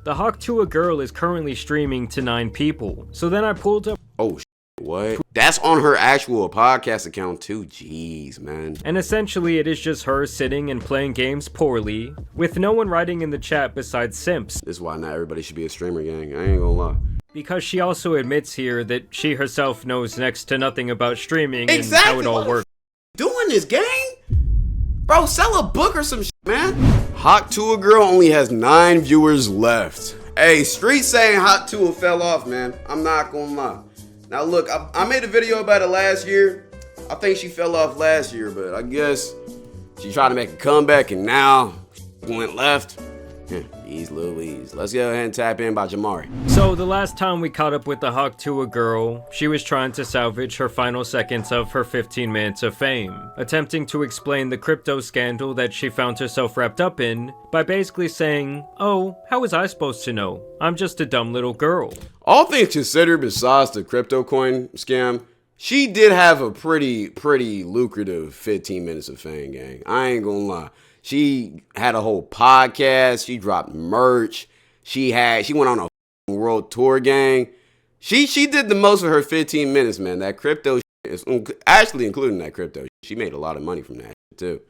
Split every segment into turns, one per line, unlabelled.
The Tuah Girl is currently streaming to 9 people. So then I pulled up.
Oh, what? That's on her actual podcast account too. Jeez, man.
And essentially it is just her sitting and playing games poorly, with no one writing in the chat besides simps.
This is why not everybody should be a streamer, gang. I ain't gonna lie.
Because she also admits here that she herself knows next to nothing about streaming
exactly.
and how it all works.
Doing this, gang? Bro, sell a book or some shit, man. Tuah Girl only has 9 viewers left. Hey, Street saying Tuah fell off, man. I'm not gonna lie. Now look, I made a video about it last year. I think she fell off last year, but I guess she tried to make a comeback and now went left. Ease Louise. Let's go ahead and tap in by Jamari.
So the last time we caught up with the Tuah Girl, she was trying to salvage her final seconds of her 15 minutes of fame, attempting to explain the crypto scandal that she found herself wrapped up in by basically saying, "Oh, how was I supposed to know? I'm just a dumb little girl."
All things considered, besides the crypto coin scam, she did have a pretty lucrative 15 minutes of fame, gang. I ain't gonna lie. She had a whole podcast. She dropped merch. She went on a world tour, gang. She did the most of her 15 minutes, man. That crypto is actually including that crypto. She made a lot of money from that too.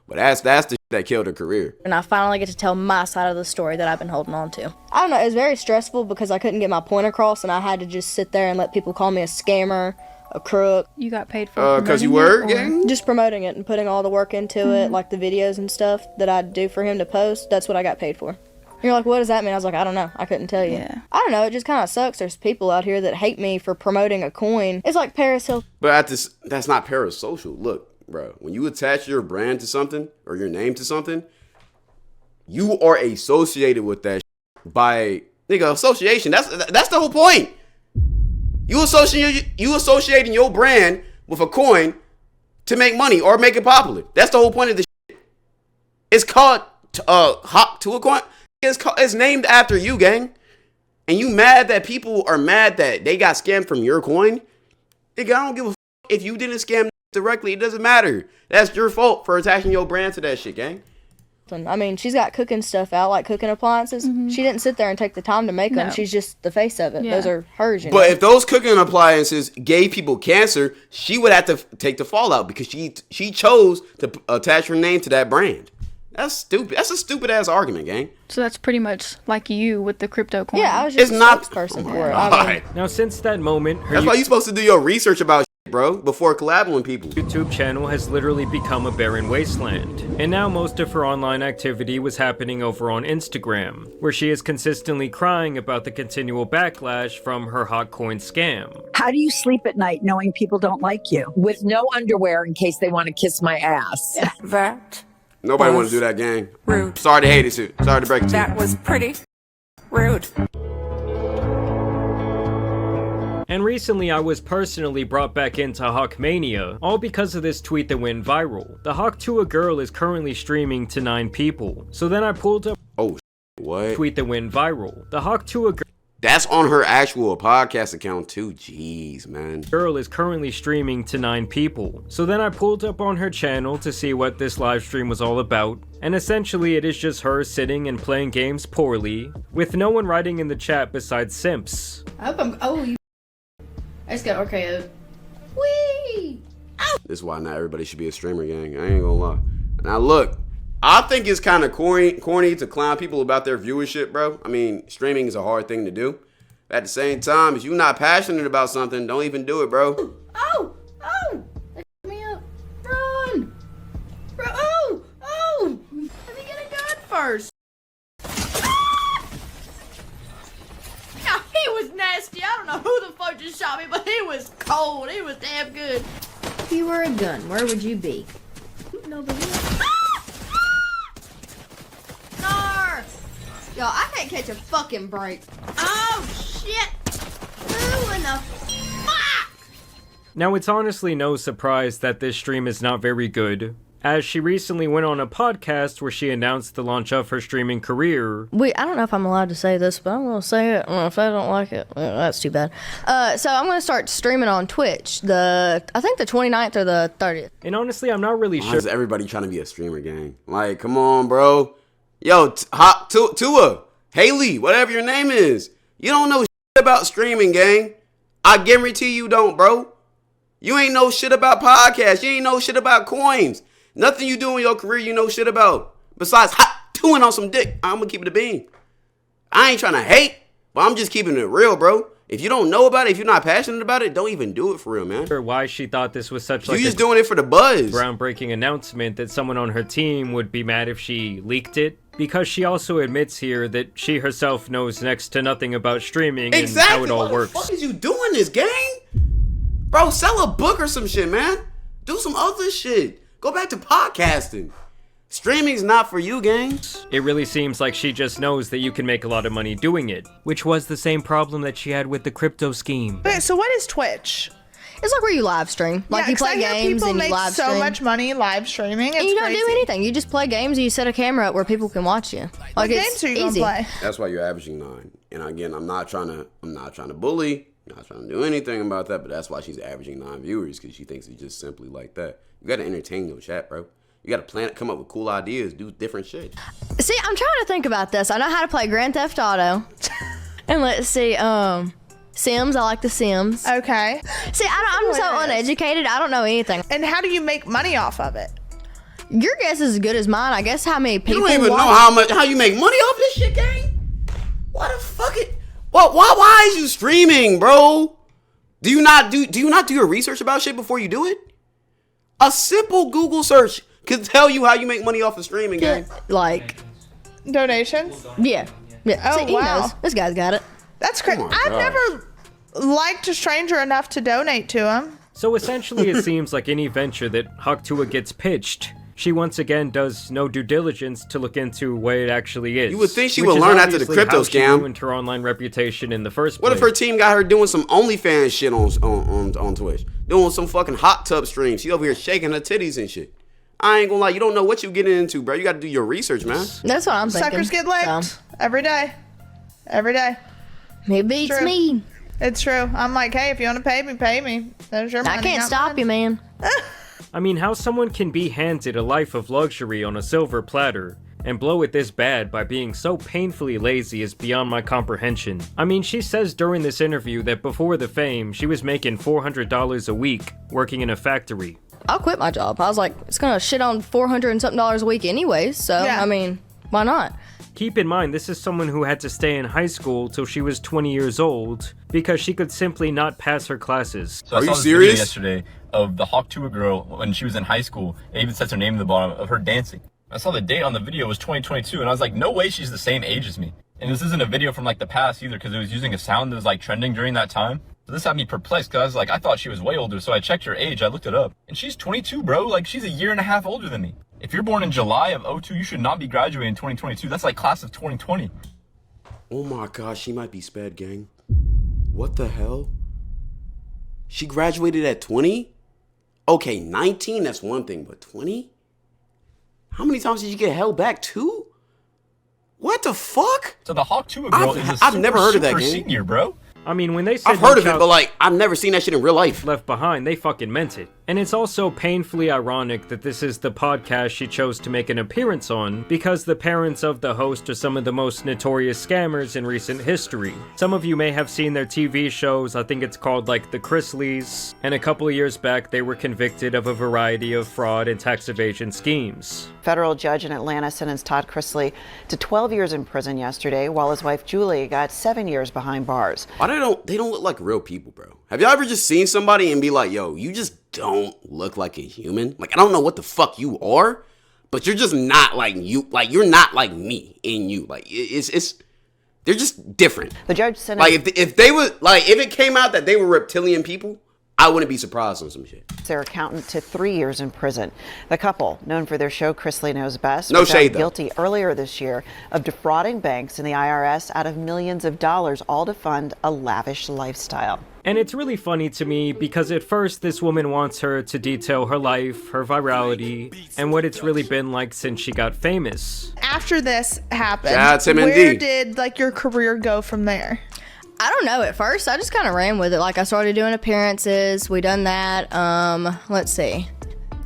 But that's the that killed her career.
And I finally get to tell my side of the story that I've been holding on to. I don't know. It was very stressful because I couldn't get my point across, and I had to just sit there and let people call me a scammer, a crook.
You got paid for
because you were, gang?
Just promoting it and putting all the work into it, like the videos and stuff that I'd do for him to post. That's what I got paid for. You're like, what does that mean? I was like, I don't know. I couldn't tell you.
Yeah.
I don't know. It just kind of sucks. There's people out here that hate me for promoting a coin. It's like Paris Hilton.
But that's not parasocial. Look, bro, when you attach your brand to something or your name to something, you are associated with that by, nigga, association. That's the whole point. You associating your brand with a coin to make money or make it popular. That's the whole point of this shit. It's called Tuah coin. It's named after you, gang. And you mad that people are mad that they got scammed from your coin? Nigga, I don't give a f if you didn't scam directly. It doesn't matter. That's your fault for attaching your brand to that shit, gang.
I mean, she's got cooking stuff out, like cooking appliances. She didn't sit there and take the time to make them.
No.
She's just the face of it.
Yeah.
Those are hers, you know?
But if those cooking appliances gave people cancer, she would have to take the fallout because she chose to attach her name to that brand. That's stupid. That's a stupid ass argument, gang.
So that's pretty much like you with the crypto coin.
Yeah, I was just
It's
a
not
spokesperson
Oh
for it.
my
I mean,
God.
Now since that moment, her
That's why you're supposed to do your research about shit, bro, before collabing with people.
YouTube channel has literally become a barren wasteland. And now most of her online activity was happening over on Instagram, where she is consistently crying about the continual backlash from her hot coin scam.
How do you sleep at night knowing people don't like you?
With no underwear in case they want to kiss my ass.
That
Nobody want
was
to do that, gang.
rude.
Sorry to hate it, too. Sorry to break it to you.
That was pretty rude.
And recently I was personally brought back into Hawkmania, all because of this tweet that went viral. The Tuah Girl is currently streaming to 9 people. So then I pulled up
Oh, what?
tweet that went viral. The Tuah
That's on her actual podcast account, too. Jeez, man.
Girl is currently streaming to 9 people. So then I pulled up on her channel to see what this live stream was all about. And essentially it is just her sitting and playing games poorly, with no one writing in the chat besides simps.
I hope I'm. Oh, you. I just got RKO'd. Whee!
This is why not everybody should be a streamer, gang. I ain't gonna lie. Now, look. I think it's kind of corny to clown people about their viewership, bro. I mean, streaming is a hard thing to do. At the same time, if you're not passionate about something, don't even do it, bro.
Oh! Oh! They picked me up. Run! Oh! Oh! Let me get a gun first. Ah! Yeah, he was nasty. I don't know who the fuck just shot me, but he was cold. He was damn good. If you were a gun, where would you be? Nobody. Yo, I can't catch a fucking break. Oh, shit! Who in the fuck?
Now it's honestly no surprise that this stream is not very good, as she recently went on a podcast where she announced the launch of her streaming career.
I don't know if I'm allowed to say this, but I'm going to say it. If I don't like it, that's too bad. So I'm going to start streaming on Twitch, I think the 29th or the 30th.
And honestly, I'm not really
Why
sure.
is everybody trying to be a streamer, gang? Like, come on, bro. Yo, Tuah, Haley, whatever your name is. You don't know shit about streaming, gang. I guarantee you don't, bro. You ain't know shit about podcasts. You ain't know shit about coins. Nothing you do in your career you know shit about. Besides doing on some dick. I'm gonna keep it a bean. I ain't trying to hate, but I'm just keeping it real, bro. If you don't know about it, if you're not passionate about it, don't even do it for real, man.
Why she thought this was such
You just doing it for the buzz.
groundbreaking announcement that someone on her team would be mad if she leaked it, because she also admits here that she herself knows next to nothing about streaming and how it all works.
What the fuck is you doing this, gang? Bro, sell a book or some shit, man. Do some other shit. Go back to podcasting. Streaming's not for you, gang.
It really seems like she just knows that you can make a lot of money doing it, which was the same problem that she had with the crypto scheme.
Okay, so what is Twitch?
It's like where you live stream. Like you
'cause I
play
hear
games
people
and you
make
live
so
stream.
much money live streaming. It's
And you don't
crazy.
do anything. You just play games and you set a camera up where people can watch you.
What
Like it's
games are you
easy.
gonna play?
That's why you're averaging 9. And again, I'm not trying to bully. I'm not trying to do anything about that, but that's why she's averaging 9 viewers, because she thinks it's just simply like that. You gotta entertain your chat, bro. You gotta plan it, come up with cool ideas, do different shit.
See, I'm trying to think about this. I know how to play Grand Theft Auto. And let's see, Sims. I like the Sims.
Okay.
See, I'm so uneducated. I don't know anything.
And how do you make money off of it?
Your guess is as good as mine. I guess how many people
You don't even
watch-
know how you make money off this shit, gang. What the fuck it? Well, why is you streaming, bro? Do you not do your research about shit before you do it? A simple Google search could tell you how you make money off of streaming, gang.
Like,
Donations?
yeah.
Oh,
See, he
wow.
knows. This guy's got it.
That's crazy.
Oh my
I've
gosh.
never liked a stranger enough to donate to him.
So essentially it seems like any venture that Tuah gets pitched, she once again does no due diligence to look into what it actually is.
You would think she
which
would
is
learn after the
obviously
crypto
how she
scam.
ruined her online reputation in the first
What
place.
if her team got her doing some OnlyFans shit on Twitch? Doing some fucking hot tub streams. She over here shaking her titties and shit. I ain't gonna lie, you don't know what you getting into, bro. You gotta do your research, man.
That's what I'm thinking.
Suckers get licked
So,
every day. Every day.
he beats
True.
me.
It's true. I'm like, hey, if you want to pay me, pay me. There's your money.
I can't
not
stop
mine.
you, man.
I mean, how someone can be handed a life of luxury on a silver platter and blow it this bad by being so painfully lazy is beyond my comprehension. I mean, she says during this interview that before the fame, she was making $400 a week working in a factory.
I'll quit my job. I was like, it's gonna shit on $400 and something a week anyways. So
Yeah.
I mean, why not?
Keep in mind, this is someone who had to stay in high school till she was 20 years old because she could simply not pass her classes.
So
Are
I
you
saw this video
serious?
yesterday of the Tuah Girl when she was in high school. It even says her name in the bottom of her dancing. I saw the date on the video was 2022, and I was like, no way she's the same age as me. And this isn't a video from like the past either, because it was using a sound that was like trending during that time. So this had me perplexed, because I was like, I thought she was way older, so I checked her age, I looked it up. And she's 22, bro. Like, she's a year and a half older than me. If you're born in July of 02, you should not be graduating in 2022. That's like class of 2020.
Oh my gosh, she might be sped, gang. What the hell? She graduated at 20? Okay, 19, that's one thing, but 20? How many times did you get held back? 2? What the fuck?
So the Tuah Girl is a
I've never heard of that
super
game.
senior, bro.
I mean, when they said
I've heard
no
of it,
child
but like, I've never seen that shit in real life.
left behind, they fucking meant it. And it's also painfully ironic that this is the podcast she chose to make an appearance on, because the parents of the host are some of the most notorious scammers in recent history. Some of you may have seen their TV shows. I think it's called like The Chrisleys, and a couple of years back they were convicted of a variety of fraud and tax evasion schemes.
Federal judge in Atlanta sentenced Todd Chrisley to 12 years in prison yesterday, while his wife Julie got 7 years behind bars.
Why they don't look like real people, bro? Have y'all ever just seen somebody and be like, yo, you just don't look like a human? Like, I don't know what the fuck you are, but you're just not like you. Like, you're not like me and you. Like, it's they're just different.
The judge sentenced
Like, if they were, like, if it came out that they were reptilian people, I wouldn't be surprised on some shit.
their accountant to 3 years in prison. The couple, known for their show Chrisley Knows Best,
No
was
shade,
found
though.
guilty earlier this year of defrauding banks and the IRS out of millions of dollars, all to fund a lavish lifestyle.
And it's really funny to me because at first this woman wants her to detail her life, her virality, and what it's really been like since she got famous.
After this happened,
Shout out to
where
MND.
did like your career go from there?
I don't know. At first, I just kind of ran with it. Like, I started doing appearances. We done that. Let's see.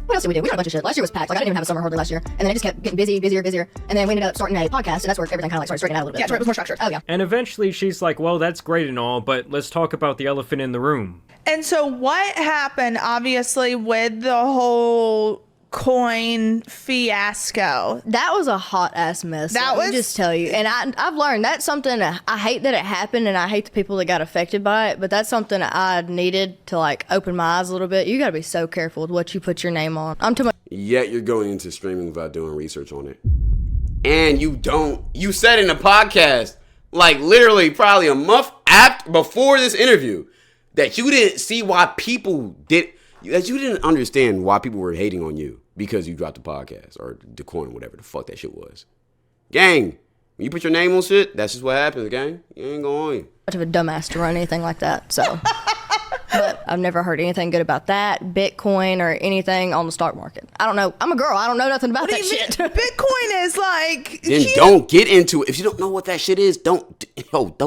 What else did we do? We did a bunch of shit. Last year was packed. Like, I didn't even have a summer hardly last year. And then it just kept getting busier. And then we ended up starting a podcast, and that's where everything kind of like started straightening out a little bit.
Yeah, that's where it was more structured.
Oh, yeah.
And eventually she's like, well, that's great and all, but let's talk about the elephant in the room.
And so what happened, obviously, with the whole coin fiasco?
That was a hot ass mess.
That
let me
was-
just tell you. And I've learned that's something I hate that it happened, and I hate the people that got affected by it. But that's something I needed to like open my eyes a little bit. You got to be so careful with what you put your name on. I'm too much.
Yet you're going into streaming without doing research on it. And you said in the podcast, like literally probably a month before this interview, that you didn't see why people that you didn't understand why people were hating on you because you dropped the podcast or the coin, whatever the fuck that shit was. Gang, when you put your name on shit, that's just what happens, gang. You ain't going.
Much of a dumbass to run anything like that. So, but I've never heard anything good about that, Bitcoin, or anything on the stock market. I don't know. I'm a girl. I don't know nothing about that shit.
Bitcoin is like...
Then don't get into it. If you don't know what that shit is, don't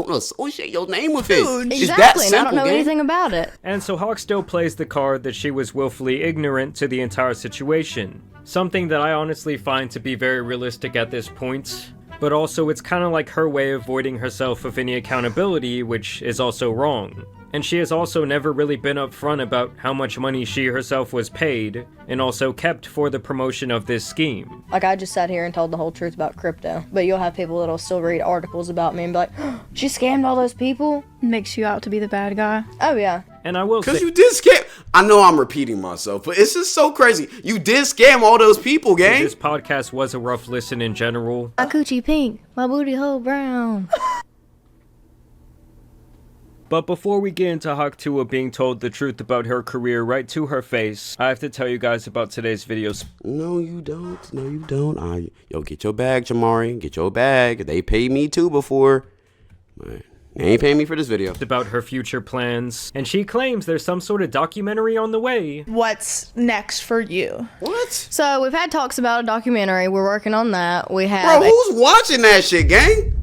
associate your name with it.
Dude,
It's
Exactly,
that
and
simple,
I don't know
gang.
anything about it.
And so Hawk still plays the card that she was willfully ignorant to the entire situation. Something that I honestly find to be very realistic at this point. But also it's kind of like her way of avoiding herself of any accountability, which is also wrong. And she has also never really been upfront about how much money she herself was paid, and also kept for the promotion of this scheme.
Like, I just sat here and told the whole truth about crypto. But you'll have people that'll still read articles about me and be like, oh, she scammed all those people?
Makes you out to be the bad guy.
Oh, yeah.
And I will say,
Because you did scam. I know I'm repeating myself, but it's just so crazy. You did scam all those people, gang.
this podcast was a rough listen in general.
My coochie pink, my booty hole brown.
But before we get into Hawk Tuah being told the truth about her career right to her face, I have to tell you guys about today's video.
No, you don't. No, you don't. Yo, get your bag, Jamari. Get your bag. They paid me too before. But they ain't paying me for this video.
About her future plans, and she claims there's some sort of documentary on the way.
What's next for you?
What?
So, we've had talks about a documentary. We're working on that. We have...
Bro, who's watching that shit, gang?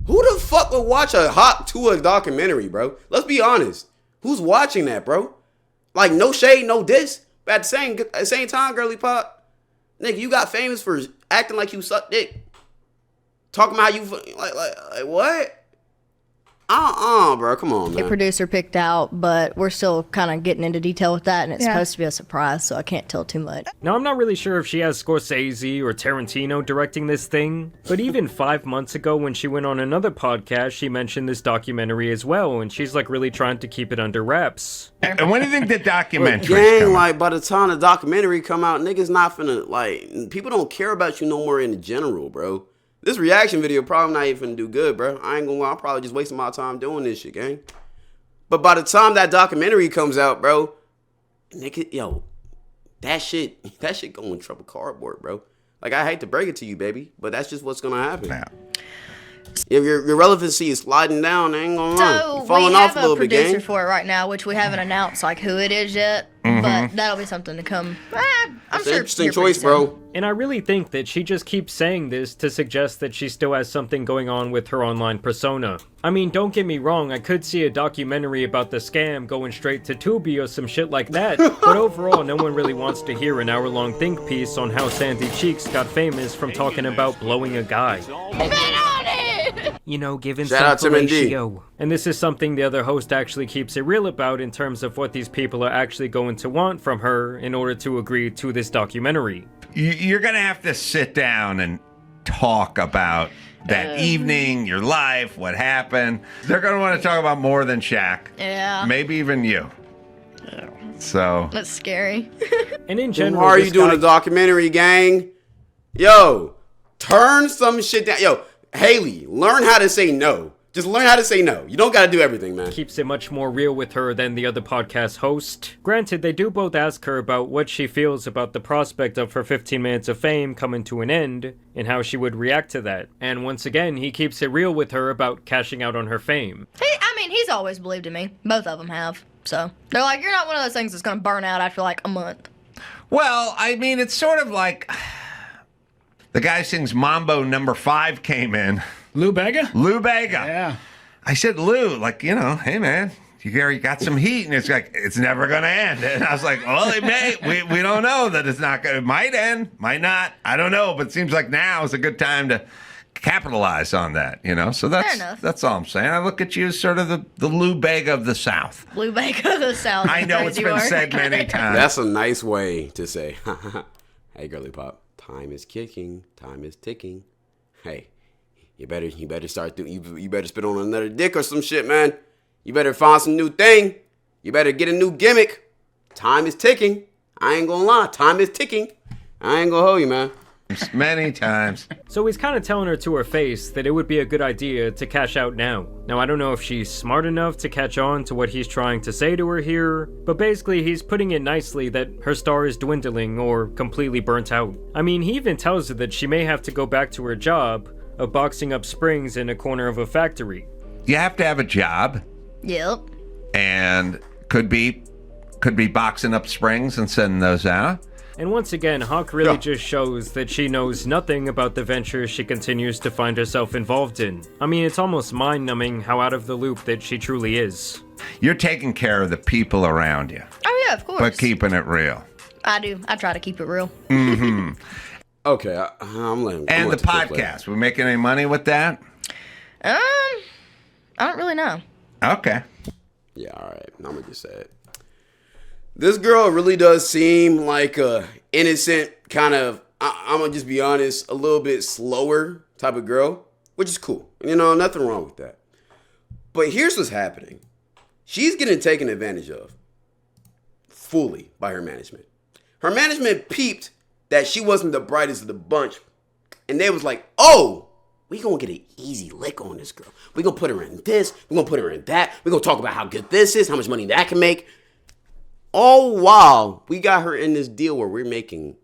Who the fuck would watch a Hawk Tuah documentary, bro? Let's be honest. Who's watching that, bro? Like, no shade, no diss. But at the same time, girly pop, nigga, you got famous for acting like you suck dick. Talking about how you, like what? Bro, come on,
a
man.
producer picked out, but we're still kind of getting into detail with that, and it's supposed to be a surprise, so I can't tell too much.
Now, I'm not really sure if she has Scorsese or Tarantino directing this thing, but even 5 months ago when she went on another podcast, she mentioned this documentary as well, and she's like really trying to keep it under wraps.
And when do you think the documentary?
Gang, like, by the time the documentary come out, niggas not finna, like, people don't care about you no more in general, bro. This reaction video probably not even finna do good, bro. I ain't gonna lie, I'm probably just wasting my time doing this shit, gang. But by the time that documentary comes out, bro, nigga, yo, that shit going in trouble cardboard, bro. Like, I hate to break it to you, baby, but that's just what's gonna happen.
Now.
If your relevancy is sliding down, I ain't gonna lie.
So
You're falling
we
off
have
a little
a
bit,
producer
gang.
for it right now, which we haven't announced like who it is yet, but that'll be something to come. I'm
It's an
sure
interesting
here pretty
choice,
soon.
bro.
And I really think that she just keeps saying this to suggest that she still has something going on with her online persona. I mean, don't get me wrong, I could see a documentary about the scam going straight to Tubi or some shit like that, but overall, no one really wants to hear an hour-long think piece on how Sandy Cheeks got famous from talking about blowing a guy. You know, giving
Shout out
some
to Mindy.
fellatio. And this is something the other host actually keeps it real about in terms of what these people are actually going to want from her in order to agree to this documentary.
You're going to have to sit down and talk about that evening, your life, what happened. They're going to want to talk about more than Shaq.
Yeah,
Maybe even you. So,
that's scary.
And in
Why
general,
are
this
you doing
guy
a documentary, gang? Yo, turn some shit down. Yo, Haley, learn how to say no. Just learn how to say no. You don't gotta do everything, man.
keeps it much more real with her than the other podcast host. Granted, they do both ask her about what she feels about the prospect of her 15 minutes of fame coming to an end, and how she would react to that. And once again, he keeps it real with her about cashing out on her fame.
He's always believed in me. Both of them have. So they're like, you're not one of those things that's gonna burn out after like a month.
well, I mean, it's sort of like the guy who sings Mambo number 5 came in.
Lou Bega?
Lou Bega.
Yeah.
I said, Lou, like, you know, hey, man, You got some heat, and it's like, it's never going to end. And I was like, well, it may. We don't know that it's not going to. It might end, might not. I don't know, but it seems like now is a good time to capitalize on that, So that's all I'm saying. I look at you as sort of the Lou Bega of the South.
Lou Bega of the South.
I know it's been said many times.
That's a nice way to say, hey, girly pop, time is kicking, time is ticking. Hey, you better start you better spit on another dick or some shit, man. You better find some new thing. You better get a new gimmick. Time is ticking. I ain't gonna lie, time is ticking. I ain't gonna hold you, man.
Many times.
So he's kind of telling her to her face that it would be a good idea to cash out now. Now, I don't know if she's smart enough to catch on to what he's trying to say to her here, but basically he's putting it nicely that her star is dwindling or completely burnt out. I mean, he even tells her that she may have to go back to her job of boxing up springs in a corner of a factory.
You have to have a job.
Yep.
And could be boxing up springs and sending those out.
And once again, Hawk really just shows that she knows nothing about the ventures she continues to find herself involved in. I mean, it's almost mind-numbing how out of the loop that she truly is.
You're taking care of the people around you.
Oh, yeah, of course.
But keeping it real.
I do. I try to keep it real.
Mm-hmm.
Okay, I'm letting.
And the podcast, we making any money with that?
I don't really know.
Okay.
Yeah, all right. I'm gonna just say it. This girl really does seem like a innocent kind of, I'm gonna just be honest, a little bit slower type of girl, which is cool. Nothing wrong with that. But here's what's happening. She's getting taken advantage of fully by her management. Her management peeped that she wasn't the brightest of the bunch, and they was like, oh, we gonna get an easy lick on this girl. We gonna put her in this, we gonna put her in that, we gonna talk about how good this is, how much money that can make. All while we got her in this deal where we're making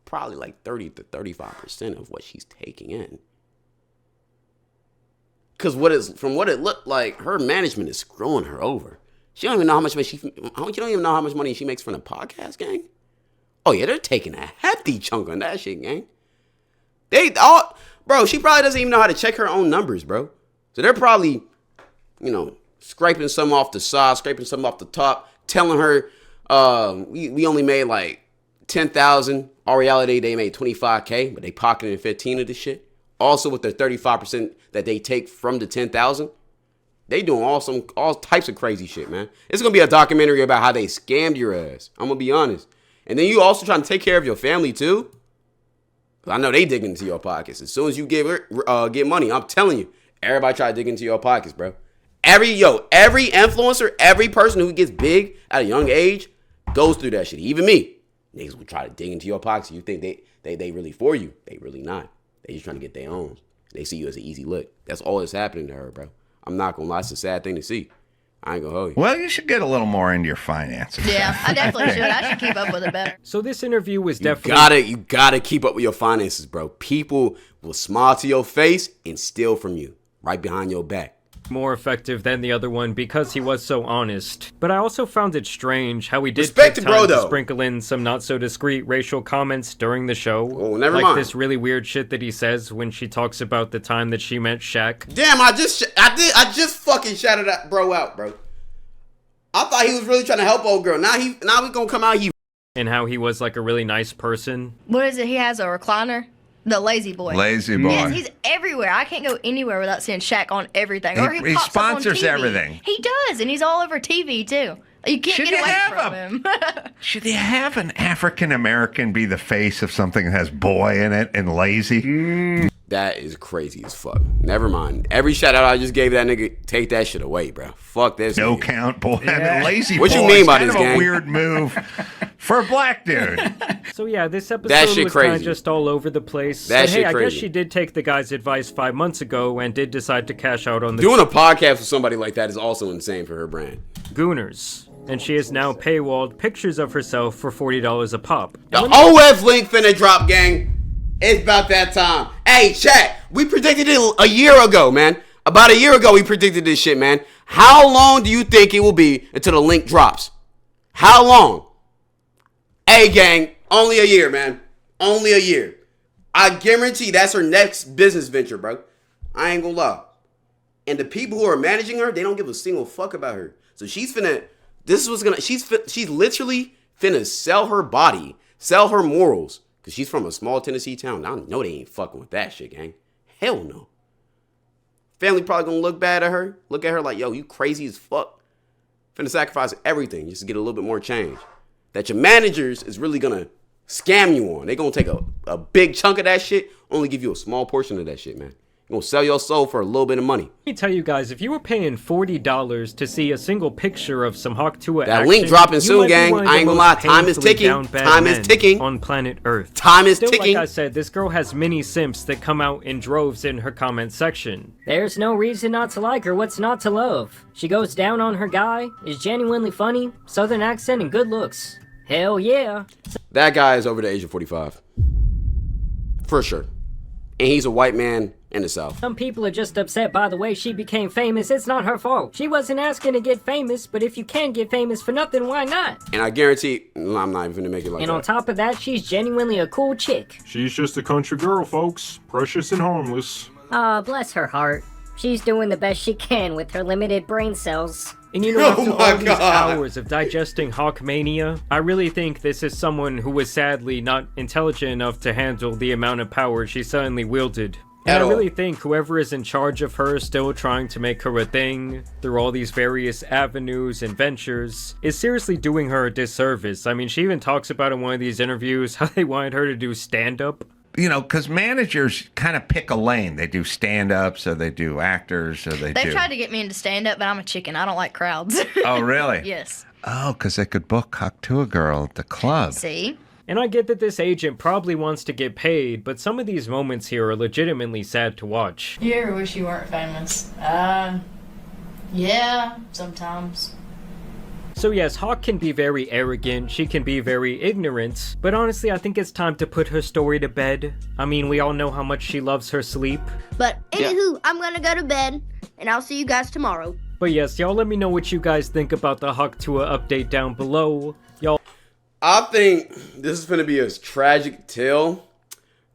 probably like 30 to 35% of what she's taking in. Because from what it looked like, her management is screwing her over. She don't even know how much money you don't even know how much money she makes from the podcast, gang. Oh yeah, they're taking a hefty chunk on that shit, gang. Bro, she probably doesn't even know how to check her own numbers, bro. So they're probably, scraping some off the side, scraping some off the top, telling her, we only made like 10,000. Our reality, they made 25K, but they pocketed 15 of this shit. Also with their 35% that they take from the 10,000, they doing all types of crazy shit, man. It's gonna be a documentary about how they scammed your ass. I'm gonna be honest. And then you also trying to take care of your family too. I know they dig into your pockets. As soon as you get money, I'm telling you, everybody try to dig into your pockets, bro. Every influencer, every person who gets big at a young age goes through that shit. Even me. Niggas will try to dig into your pockets. You think they really for you. They really not. They just trying to get their own. They see you as an easy lick. That's all that's happening to her, bro. I'm not gonna lie. It's a sad thing to see. I ain't gonna hold you.
Well, you should get a little more into your finances.
Yeah, I definitely should. I should keep up with it better.
So this interview was definitely...
You gotta keep up with your finances, bro. People will smile to your face and steal from you right behind your back.
More effective than the other one because he was so honest. But I also found it strange how he did
Respect
take
it, bro,
time to
though.
sprinkle in some not so discreet racial comments during the show.
Oh, never
like
mind.
This really weird shit that he says when she talks about the time that she met Shaq.
Damn, I just fucking shouted that bro out, bro. I thought he was really trying to help old girl. Now we gonna come out here.
And how he was like a really nice person.
What is it? He has a recliner? The lazy boy.
Lazy boy.
Yes, he's everywhere. I can't go anywhere without seeing Shaq on everything. Or
He
pops up on
sponsors
TV.
everything.
He does, and he's all over TV too. You can't get away from him.
Should they have an African American be the face of something that has boy in it and lazy?
That is crazy as fuck. Never mind. Every shout out I just gave that nigga, take that shit away, bro. Fuck this.
No
nigga.
count boy. I mean, lazy
What
boy
you mean by
is
this,
kind of
gang?
a weird move for a black dude.
So yeah, this
That
episode
shit
was kind of
crazy.
just all over the place.
That
But
shit
hey, I guess
crazy.
she did take the guy's advice 5 months ago and did decide to cash out on the
Doing a podcast with somebody like that is also insane for her brand.
Gooners. And she has now paywalled pictures of herself for $40 a pop.
The OF link finna drop, gang. It's about that time. Hey, chat. We predicted it a year ago, man. About a year ago, we predicted this shit, man. How long do you think it will be until the link drops? How long? Hey, gang. Only a year, man. Only a year. I guarantee that's her next business venture, bro. I ain't gonna lie. And the people who are managing her, they don't give a single fuck about her. So she's finna, she's literally finna sell her body, sell her morals. Because she's from a small Tennessee town. I know they ain't fucking with that shit, gang. Hell no. Family probably gonna look bad at her. Look at her like, yo, you crazy as fuck. Finna sacrifice everything just to get a little bit more change. That your managers is really gonna scam you on. They gonna take a big chunk of that shit, only give you a small portion of that shit, man. You're gonna sell your soul for a little bit of money.
Let me tell you guys, if you were paying $40 to see a single picture of some Hawk Tuah
that
action,
link dropping
you
soon,
might be
gang.
one of
I
the
ain't gonna
most
lie. Time is
painfully
ticking.
down bad
Time is
men
ticking.
on planet Earth.
Time is
Still,
ticking.
like I said, this girl has many simps that come out in droves in her comment section.
There's no reason not to like her. What's not to love? She goes down on her guy, is genuinely funny, southern accent, and good looks. Hell yeah.
That guy is over the age of 45. For sure. And he's a white man in the South.
Some people are just upset by the way she became famous. It's not her fault. She wasn't asking to get famous, but if you can get famous for nothing, why not?
And I guarantee, I'm not even gonna make it like that.
And on top of that, she's genuinely a cool chick.
She's just a country girl, folks. Precious and harmless.
Aw, bless her heart. She's doing the best she can with her limited brain cells.
And you know, after all these hours of digesting Hawkmania, I really think this is someone who was sadly not intelligent enough to handle the amount of power she suddenly wielded. And I really think whoever is in charge of her, still trying to make her a thing through all these various avenues and ventures, is seriously doing her a disservice. I mean, she even talks about in one of these interviews how they wanted her to do stand-up.
You know, because managers kind of pick a lane. They do stand-ups, or they do actors, or they
tried to get me into stand-up, but I'm a chicken. I don't like crowds.
Oh, really?
Yes.
Oh, because they could book Hawk Tuah Girl at the club.
See?
And I get that this agent probably wants to get paid, but some of these moments here are legitimately sad to watch.
You ever wish you weren't famous? Yeah, sometimes.
So yes, Hawk can be very arrogant, she can be very ignorant, but honestly I think it's time to put her story to bed. I mean, we all know how much she loves her sleep.
But anywho, I'm gonna go to bed, and I'll see you guys tomorrow.
But yes, y'all let me know what you guys think about the Hawk Tuah update down below. Y'all.
I think this is going to be a tragic tale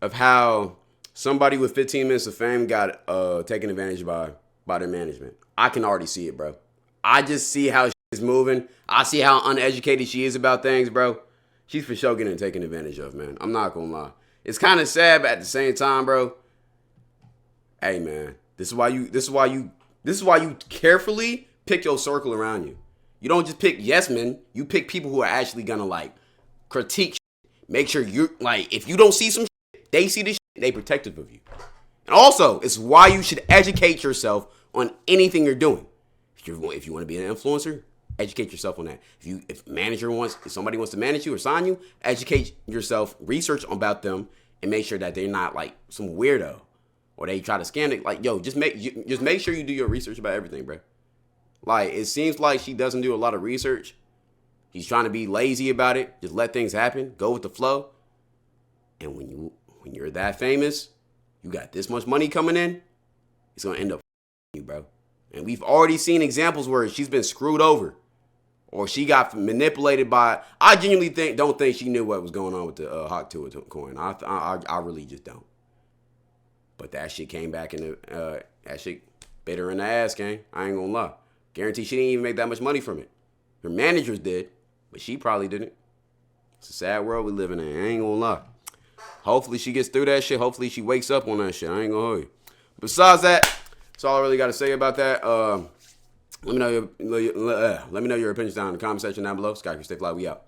of how somebody with 15 minutes of fame got taken advantage by their management. I can already see it, bro. I just see how she's moving. I see how uneducated she is about things, bro. She's for sure getting taken advantage of, man. I'm not going to lie. It's kind of sad, but at the same time, bro, hey, man, this is why you carefully pick your circle around you. You don't just pick yes men. You pick people who are actually gonna like critique shit. Make sure you're like, if you don't see some shit, they see this shit, they protective of you. And also, it's why you should educate yourself on anything you're doing. If you want to be an influencer, educate yourself on that. If somebody wants to manage you or sign you, educate yourself, research about them, and make sure that they're not like some weirdo or they try to scam it. Like, yo, just make sure you do your research about everything, bro. Like, it seems like she doesn't do a lot of research. She's trying to be lazy about it. Just let things happen. Go with the flow. And when you're that famous, you got this much money coming in, it's going to end up you, bro. And we've already seen examples where she's been screwed over or she got manipulated by. I genuinely don't think she knew what was going on with the Hawk Tuah coin. I really just don't. But that shit came back in that shit bit her in the ass, gang. I ain't gonna lie. Guarantee she didn't even make that much money from it. Her managers did, but she probably didn't. It's a sad world we live in. I ain't gonna lie. Hopefully she gets through that shit. Hopefully she wakes up on that shit. I ain't gonna hold you. Besides that, that's all I really got to say about that. Let me know your opinions down in the comment section down below. Sky, stay fly. We out.